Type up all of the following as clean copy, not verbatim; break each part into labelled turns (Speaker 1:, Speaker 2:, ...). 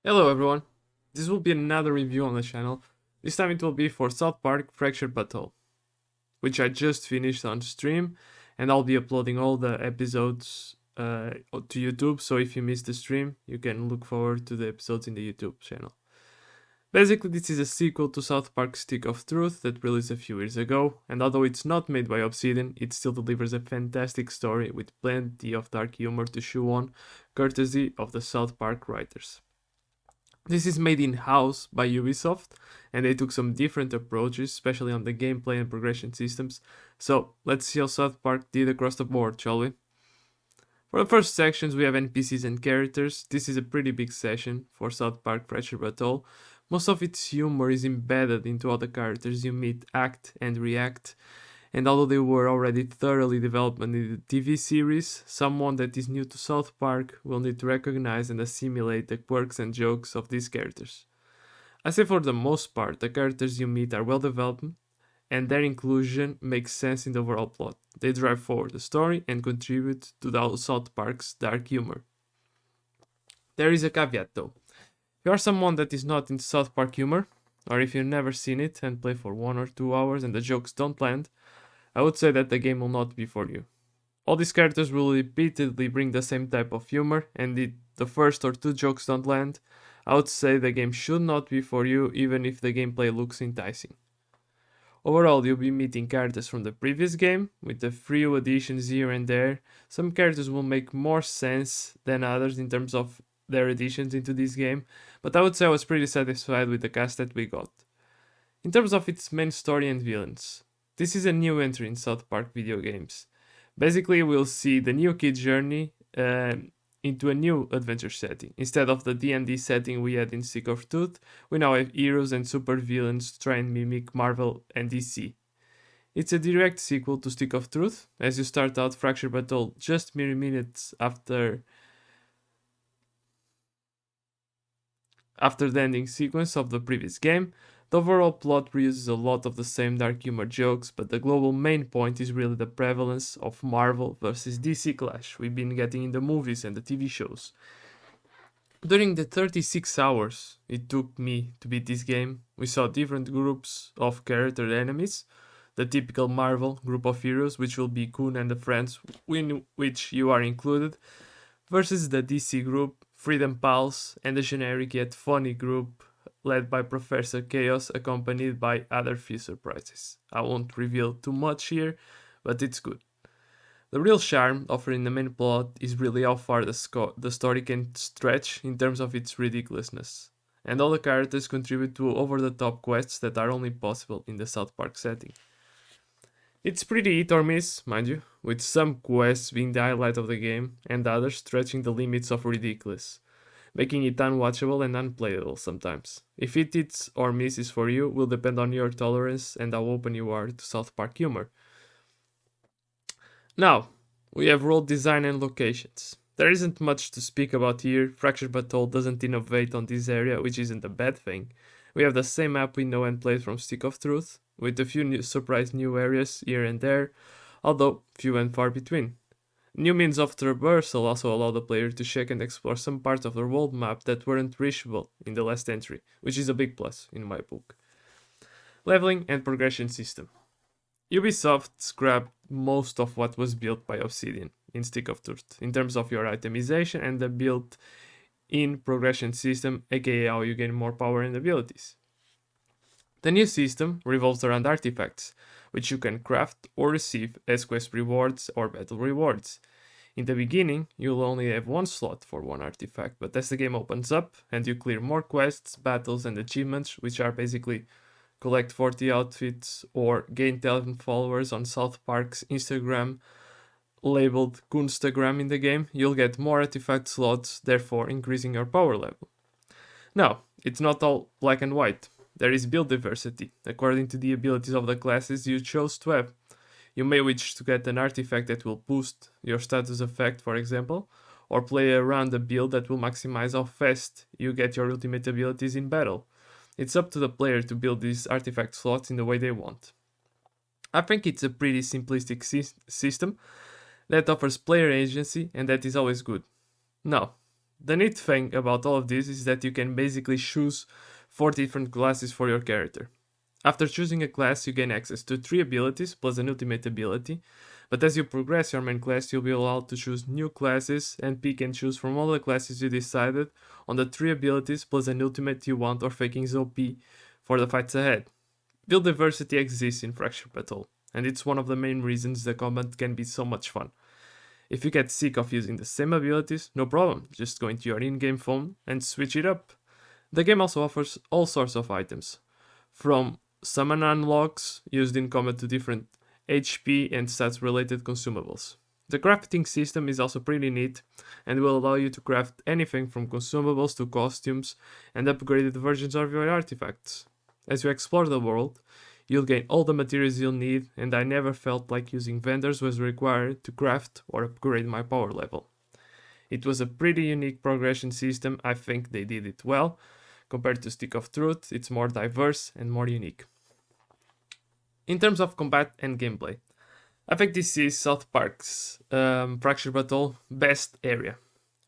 Speaker 1: Hello everyone, this will be another review on the channel. This time it will be for South Park Fractured But Whole, which I just finished on stream, and I'll be uploading all the episodes to YouTube, so if you missed the stream, you can look forward to the episodes in the YouTube channel. Basically, this is a sequel to South Park Stick of Truth that released a few years ago, and although it's not made by Obsidian, it still delivers a fantastic story with plenty of dark humor to chew on, courtesy of the South Park writers. This is made in-house by Ubisoft, and they took some different approaches, especially on the gameplay and progression systems. So let's see how South Park did across the board, shall we? For the first sections we have NPCs and characters. This is a pretty big session for South Park Fractured But Whole. Most of its humor is embedded into all the characters you meet, act and react, and although they were already thoroughly developed in the TV series, someone that is new to South Park will need to recognize and assimilate the quirks and jokes of these characters. I say for the most part, the characters you meet are well developed, and their inclusion makes sense in the overall plot. They drive forward the story and contribute to the South Park's dark humor. There is a caveat though. If you are someone that is not into South Park humor, or if you've never seen it and play for 1 or 2 hours and the jokes don't land, I would say that the game will not be for you. All these characters will repeatedly bring the same type of humor, and if the first or 2 jokes don't land, I would say the game should not be for you, even if the gameplay looks enticing. Overall, you'll be meeting characters from the previous game, with a few additions here and there. Some characters will make more sense than others in terms of their additions into this game, but I would say I was pretty satisfied with the cast that we got. In terms of its main story and villains, this is a new entry in South Park video games. Basically, we'll see the new kid journey into a new adventure setting. Instead of the D&D setting we had in Stick of Truth, we now have heroes and super villains try and mimic Marvel and DC. It's a direct sequel to Stick of Truth, as you start out Fractured But Whole just mere minutes after the ending sequence of the previous game. The overall plot reuses a lot of the same dark humor jokes, but the global main point is really the prevalence of Marvel versus DC clash we've been getting in the movies and the TV shows. During the 36 hours it took me to beat this game, we saw different groups of character enemies. The typical Marvel group of heroes, which will be Coon and the Friends, in which you are included, versus the DC group, Freedom Pals, and the generic yet funny group led by Professor Chaos, accompanied by other few surprises. I won't reveal too much here, but it's good. The real charm offered in the main plot is really how far the story can stretch in terms of its ridiculousness, and all the characters contribute to over-the-top quests that are only possible in the South Park setting. It's pretty hit or miss, mind you, with some quests being the highlight of the game and others stretching the limits of ridiculous, making it unwatchable and unplayable sometimes. If it hits or misses for you will depend on your tolerance and how open you are to South Park humor. Now, we have world design and locations. There isn't much to speak about here. Fractured But Whole doesn't innovate on this area, which isn't a bad thing. We have the same map we know and played from Stick of Truth, with a few surprise new areas here and there, although few and far between. New means of traversal also allow the player to check and explore some parts of the world map that weren't reachable in the last entry, which is a big plus in my book. Leveling and progression system. Ubisoft scrapped most of what was built by Obsidian in Stick of Truth in terms of your itemization and the built-in progression system, aka how you gain more power and abilities. The new system revolves around artifacts, which you can craft or receive as quest rewards or battle rewards. In the beginning, you'll only have 1 slot for 1 artifact, but as the game opens up and you clear more quests, battles, and achievements, which are basically collect 40 outfits or gain 10 followers on South Park's Instagram, labeled Coonstagram in the game, you'll get more artifact slots, therefore increasing your power level. Now, it's not all black and white. There is build diversity, according to the abilities of the classes you chose to have. You may wish to get an artifact that will boost your status effect, for example, or play around a build that will maximize how fast you get your ultimate abilities in battle. It's up to the player to build these artifact slots in the way they want. I think it's a pretty simplistic system that offers player agency, and that is always good. Now, The neat thing about all of this is that you can basically choose 4 different classes for your character. After choosing a class, you gain access to 3 abilities plus an ultimate ability, but as you progress your main class, you'll be allowed to choose new classes and pick and choose from all the classes you decided on the 3 abilities plus an ultimate you want or faking is OP for the fights ahead. Build diversity exists in Fractured Battle, and it's one of the main reasons the combat can be so much fun. If you get sick of using the same abilities, no problem, just go into your in-game phone and switch it up. The game also offers all sorts of items, from summon unlocks used in combat to different HP and stats related consumables. The crafting system is also pretty neat and will allow you to craft anything from consumables to costumes and upgraded versions of your artifacts. As you explore the world, you'll gain all the materials you'll need, and I never felt like using vendors was required to craft or upgrade my power level. It was a pretty unique progression system. I think they did it well. Compared to Stick of Truth, it's more diverse and more unique. In terms of combat and gameplay, I think this is South Park's Fractured Battle best area.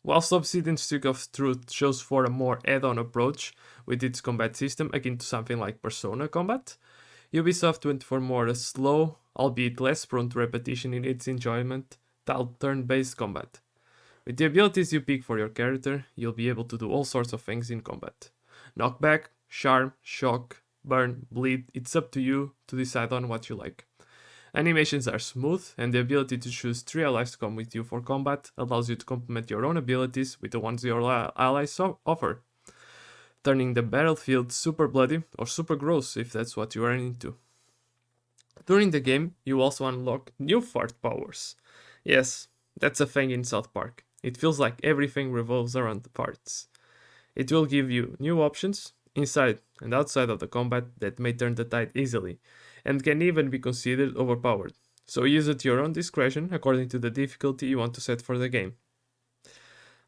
Speaker 1: Whilst Obsidian's Stick of Truth shows for a more add-on approach with its combat system akin to something like Persona combat, Ubisoft went for more a slow, albeit less prone to repetition in its enjoyment, style turn-based combat. With the abilities you pick for your character, you'll be able to do all sorts of things in combat. Knockback, charm, shock, burn, bleed, it's up to you to decide on what you like. Animations are smooth, and the ability to choose 3 allies to come with you for combat allows you to complement your own abilities with the ones your allies offer, turning the battlefield super bloody or super gross if that's what you are into. During the game, you also unlock new fart powers. Yes, that's a thing in South Park. It feels like everything revolves around the farts. It will give you new options, inside and outside of the combat, that may turn the tide easily, and can even be considered overpowered. So use it at your own discretion according to the difficulty you want to set for the game.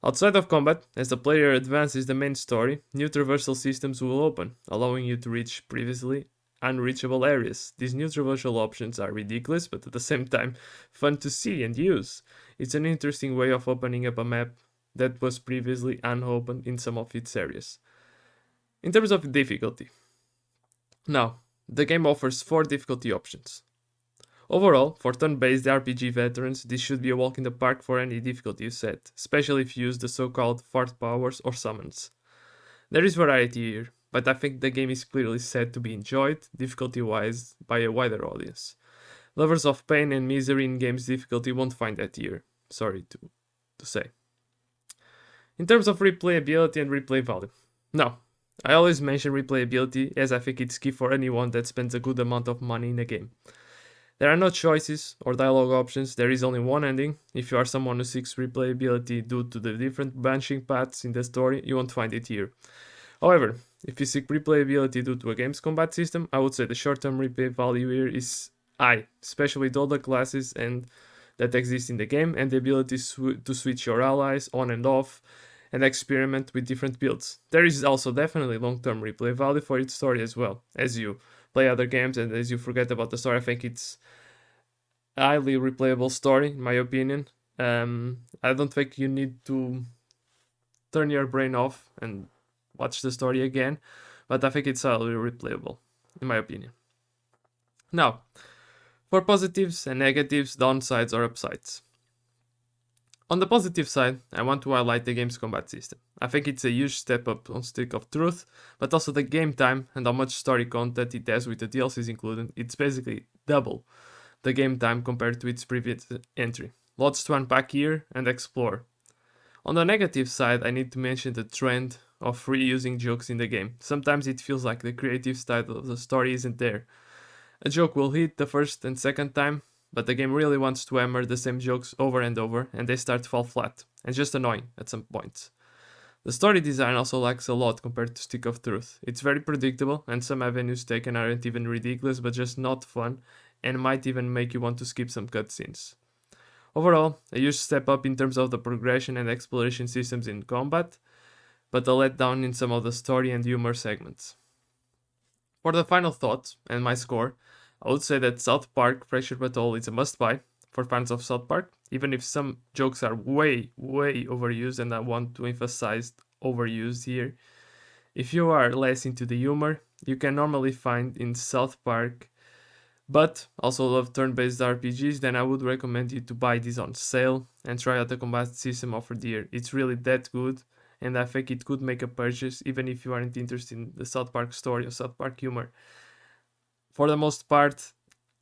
Speaker 1: Outside of combat, as the player advances the main story, new traversal systems will open, allowing you to reach previously unreachable areas. These new traversal options are ridiculous, but at the same time, fun to see and use. It's an interesting way of opening up a map that was previously unopened in some of its areas. In terms of difficulty, now, the game offers 4 difficulty options. Overall, for turn-based RPG veterans, this should be a walk in the park for any difficulty you set, especially if you use the so-called fart powers or summons. There is variety here, but I think the game is clearly set to be enjoyed, difficulty-wise, by a wider audience. Lovers of pain and misery in games difficulty won't find that here, sorry to say. In terms of replayability and replay value, now, I always mention replayability as I think it's key for anyone that spends a good amount of money in a game. There are no choices or dialogue options, there is only one ending. If you are someone who seeks replayability due to the different branching paths in the story, you won't find it here. However, if you seek replayability due to a game's combat system, I would say the short-term replay value here is high, especially with all the classes and that exist in the game and the ability to switch your allies on and off and experiment with different builds. There is also definitely long-term replay value for its story as well. As you play other games and as you forget about the story, I think it's a highly replayable story, in my opinion. I don't think you need to turn your brain off and watch the story again, but I think it's highly replayable, in my opinion. Now, for positives and negatives, downsides or upsides. On the positive side, I want to highlight the game's combat system. I think it's a huge step up on Stick of Truth, but also the game time and how much story content it has with the DLCs included. It's basically double the game time compared to its previous entry. Lots to unpack here and explore. On the negative side, I need to mention the trend of reusing jokes in the game. Sometimes it feels like the creative side of the story isn't there. A joke will hit the first and second time, but the game really wants to hammer the same jokes over and over, and they start to fall flat, and just annoying at some points. The story design also lacks a lot compared to Stick of Truth. It's very predictable, and some avenues taken aren't even ridiculous, but just not fun, and might even make you want to skip some cutscenes. Overall, a huge step up in terms of the progression and exploration systems in combat, but a letdown in some of the story and humor segments. For the final thought, and my score, I would say that South Park Fractured Battle is a must-buy for fans of South Park. even if some jokes are way overused, and I want to emphasize overused here. If you are less into the humor, you can normally find in South Park, but also love turn-based RPGs, then I would recommend you to buy this on sale and try out the combat system offered here. It's really that good, and I think it could make a purchase even if you aren't interested in the South Park story or South Park humor. For the most part,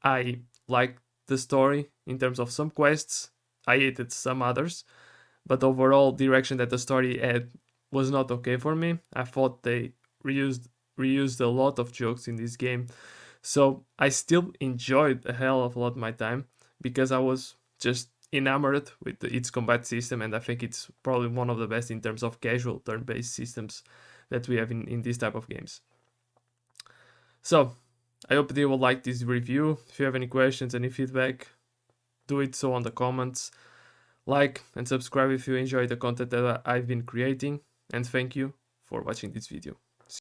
Speaker 1: I liked the story in terms of some quests. I hated some others, but overall direction that the story had was not okay for me. I thought they reused a lot of jokes in this game. So I still enjoyed a hell of a lot of my time because I was just enamored with its combat system, and I think it's probably one of the best in terms of casual turn-based systems that we have in this type of games. So I hope you will like this review. If you have any questions, any feedback, do it so on the comments. Like and subscribe if you enjoy the content that I've been creating, and thank you for watching this video.